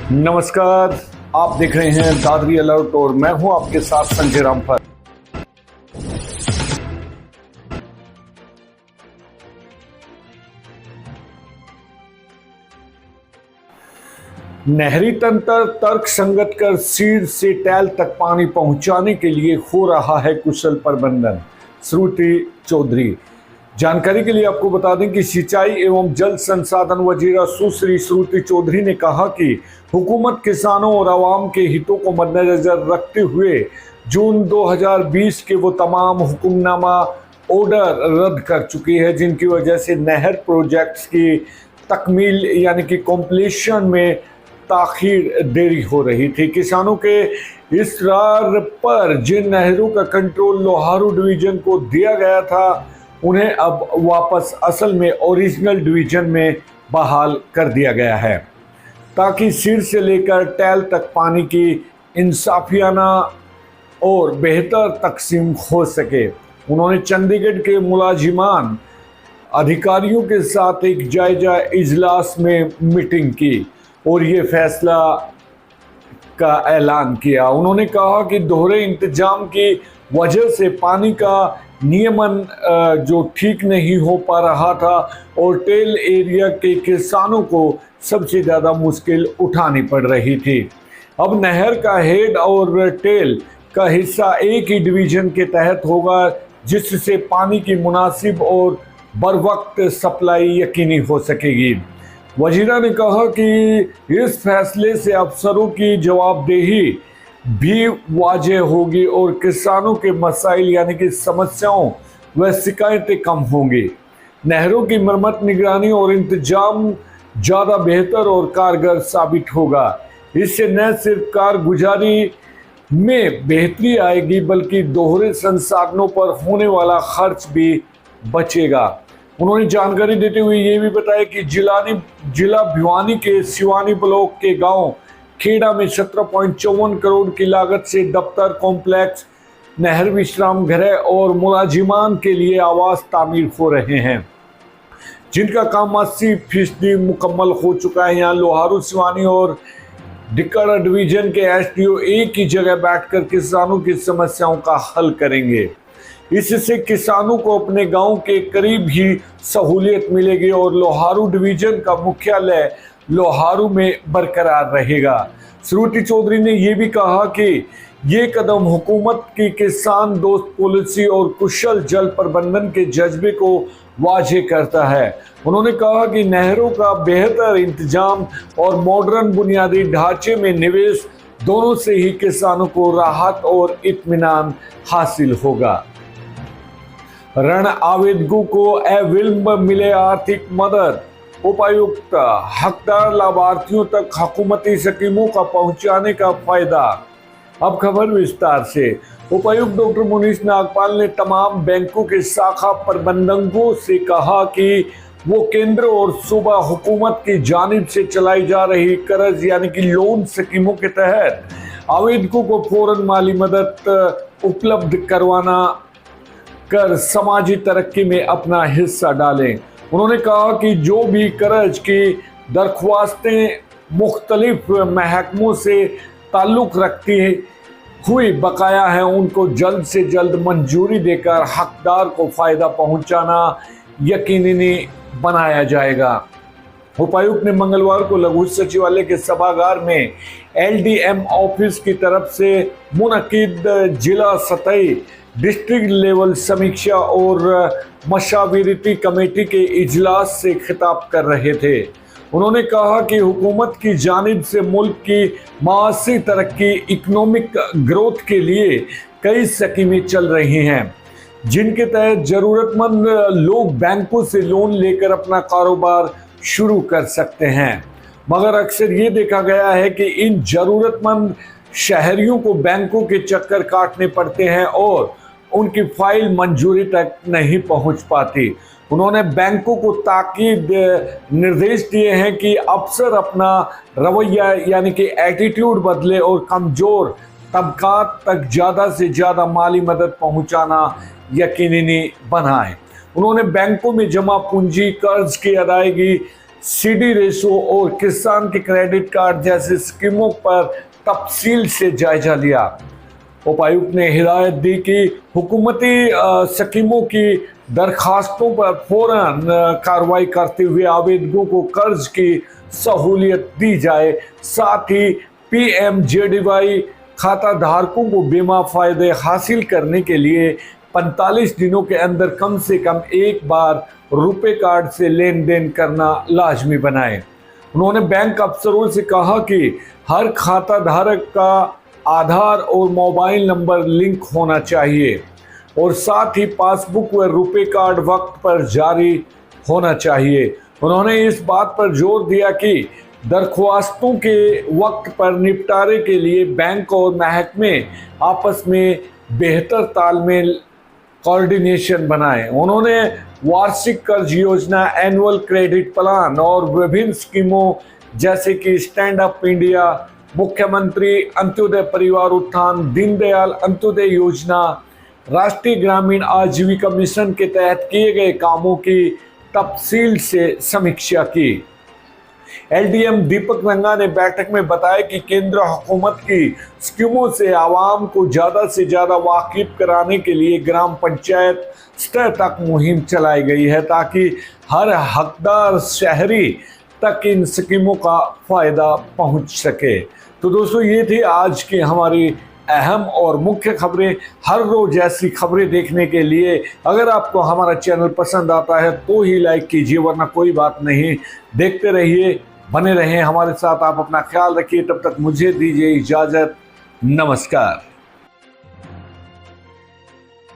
नमस्कार, आप देख रहे हैं दादरी अलर्ट और मैं हूं आपके साथ संजय रामफल। नहरी तंत्र तर्क संगत कर सीर से टैल तक पानी पहुंचाने के लिए हो रहा है कुशल प्रबंधन। श्रुति चौधरी। जानकारी के लिए आपको बता दें कि सिंचाई एवं जल संसाधन वजीरा सुश्री श्रुति चौधरी ने कहा कि हुकूमत किसानों और आवाम के हितों को मद्देनजर रखते हुए जून 2020 के वो तमाम हुक्मनामा ऑर्डर रद्द कर चुकी है जिनकी वजह से नहर प्रोजेक्ट्स की तकमील यानी कि कंप्लीशन में ताखीर देरी हो रही थी। किसानों के इसरार पर जिन नहरों का कंट्रोल लोहारू डिवीजन को दिया गया था उन्हें अब वापस असल में ओरिजिनल डिवीजन में बहाल कर दिया गया है ताकि सिर से लेकर टैल तक पानी की इंसाफियाना और बेहतर तकसीम हो सके। उन्होंने चंडीगढ़ के मुलाजिमान अधिकारियों के साथ एक जायजा इजलास में मीटिंग की और ये फैसला का ऐलान किया। उन्होंने कहा कि दोहरे इंतजाम की वजह से पानी का नियमन जो ठीक नहीं हो पा रहा था और टेल एरिया के किसानों को सबसे ज़्यादा मुश्किल उठानी पड़ रही थी। अब नहर का हेड और टेल का हिस्सा एक ही डिवीजन के तहत होगा जिससे पानी की मुनासिब और बरवक्त सप्लाई यकीनी हो सकेगी। वजीरा ने कहा कि इस फैसले से अफसरों की जवाबदेही भी वाजह होगी और किसानों के मसाइल यानी कि समस्याओं व शिकायतें कम होंगी। नहरों की मरम्मत, निगरानी और इंतजाम ज़्यादा बेहतर और कारगर साबित होगा। इससे न सिर्फ कारगुजारी में बेहतरी आएगी बल्कि दोहरे संसाधनों पर होने वाला खर्च भी बचेगा। उन्होंने जानकारी देते हुए ये भी बताया कि जिला भिवानी के सिवानी ब्लॉक के गांव खेड़ा में 17.54 करोड़ की लागत से दफ्तर कॉम्प्लेक्स, नहर विश्राम गृह और मुलाजिमान के लिए आवास तामीर हो रहे हैं जिनका काम 80% मुकम्मल हो चुका है। यहाँ लोहारू, सिवानी और डिक्कड़ा डिवीजन के एसडीओ एक ही जगह बैठकर किसानों की समस्याओं का हल करेंगे। इससे किसानों को अपने गांव के करीब ही सहूलियत मिलेगी और लोहारू डिवीजन का मुख्यालय लोहारू में बरकरार रहेगा। श्रुति चौधरी ने यह भी कहा कि ये कदम हुकूमत की किसान दोस्त पॉलिसी और कुशल जल प्रबंधन के जज्बे को वाज़ेह करता है। उन्होंने कहा कि नहरों का बेहतर इंतजाम और मॉडर्न बुनियादी ढांचे में निवेश दोनों से ही किसानों को राहत और इत्मीनान हासिल होगा। ऋण आवेदकों को अविलंब मिले आर्थिक मदद। उपायुक्त हकदार लाभार्थियों तक हुकूमती स्कीमों का पहुंचाने का फायदा। अब खबर विस्तार से। उपायुक्त डॉक्टर मुनीश नागपाल ने तमाम बैंकों के शाखा प्रबंधकों से कहा कि वो केंद्र और सूबा हुकूमत की जानिब से चलाई जा रही कर्ज यानी कि लोन स्कीमों के तहत आवेदकों को फौरन माली मदद उपलब्ध करवाना कर समाजी तरक्की में अपना हिस्सा डालें। उन्होंने कहा कि जो भी कर्ज की दरख्वास्तें मुख्तलिफ महकमों से ताल्लुक़ रखती हुई बकाया हैं उनको जल्द से जल्द मंजूरी देकर हकदार को फ़ायदा पहुंचाना यकीनी बनाया जाएगा। उपायुक्त ने मंगलवार को लघु सचिवालय के सभागार में एलडीएम ऑफिस की तरफ से मुनक्किद जिला सतही डिस्ट्रिक्ट लेवल समीक्षा और मशावरती कमेटी के इजलास से खिताब कर रहे थे। उन्होंने कहा कि हुकूमत की जानिब से मुल्क की माशी तरक्की, इकोनॉमिक ग्रोथ के लिए कई स्कीमें चल रही हैं जिनके तहत ज़रूरतमंद लोग बैंकों से लोन लेकर अपना कारोबार शुरू कर सकते हैं। मगर अक्सर ये देखा गया है कि इन ज़रूरतमंद शहरियों को बैंकों के चक्कर काटने पड़ते हैं और उनकी फाइल मंजूरी तक नहीं पहुंच पाती। उन्होंने बैंकों को ताकीद निर्देश दिए हैं कि अफसर अपना रवैया यानी कि एटीट्यूड बदले और कमज़ोर तबकात तक ज़्यादा से ज़्यादा माली मदद पहुंचाना यकीनी बनाएं। उन्होंने बैंकों में जमा पूंजी कर्ज की अदायगी सीडी रेशो और किसान के क्रेडिट कार्ड जैसी स्कीमों पर तफसील से जायजा लिया। उपायुक्त ने हिदायत दी कि हुकूमती स्कीमों की दरखास्तों पर फौरन कार्रवाई करते हुए आवेदकों को कर्ज की सहूलियत दी जाए। साथ ही PMJDY खाता धारकों को बीमा फायदे हासिल करने के लिए 45 दिनों के अंदर कम से कम एक बार रुपए कार्ड से लेन देन करना लाजमी बनाए। उन्होंने बैंक अफसरों से कहा कि हर खाता धारक का आधार और मोबाइल नंबर लिंक होना चाहिए और साथ ही पासबुक व रुपए कार्ड वक्त पर जारी होना चाहिए। उन्होंने इस बात पर जोर दिया कि दरख्वास्तों के वक्त पर निपटारे के लिए बैंक और महकमे आपस में बेहतर तालमेल कोऑर्डिनेशन बनाएं। उन्होंने वार्षिक कर्ज योजना, एनुअल क्रेडिट प्लान और विभिन्न स्कीमों जैसे कि स्टैंड अप इंडिया, मुख्यमंत्री अंत्योदय परिवार उत्थान, दीनदयाल अंत्योदय योजना, राष्ट्रीय ग्रामीण आजीविका मिशन के तहत किए गए कामों की तफसील से समीक्षा की। LDM दीपक रंगा ने बैठक में बताया कि केंद्र हुकूमत की स्कीमों से आवाम को ज़्यादा से ज़्यादा वाकिफ कराने के लिए ग्राम पंचायत स्तर तक मुहिम चलाई गई है ताकि हर हकदार शहरी तक इन स्कीमों का फ़ायदा पहुंच सके। तो दोस्तों, ये थी आज की हमारी अहम और मुख्य खबरें। हर रोज ऐसी खबरें देखने के लिए अगर आपको हमारा चैनल पसंद आता है तो ही लाइक कीजिए, वरना कोई बात नहीं। देखते रहिए, बने रहें हमारे साथ। आप अपना ख्याल रखिए। तब तक मुझे दीजिए इजाज़त। नमस्कार।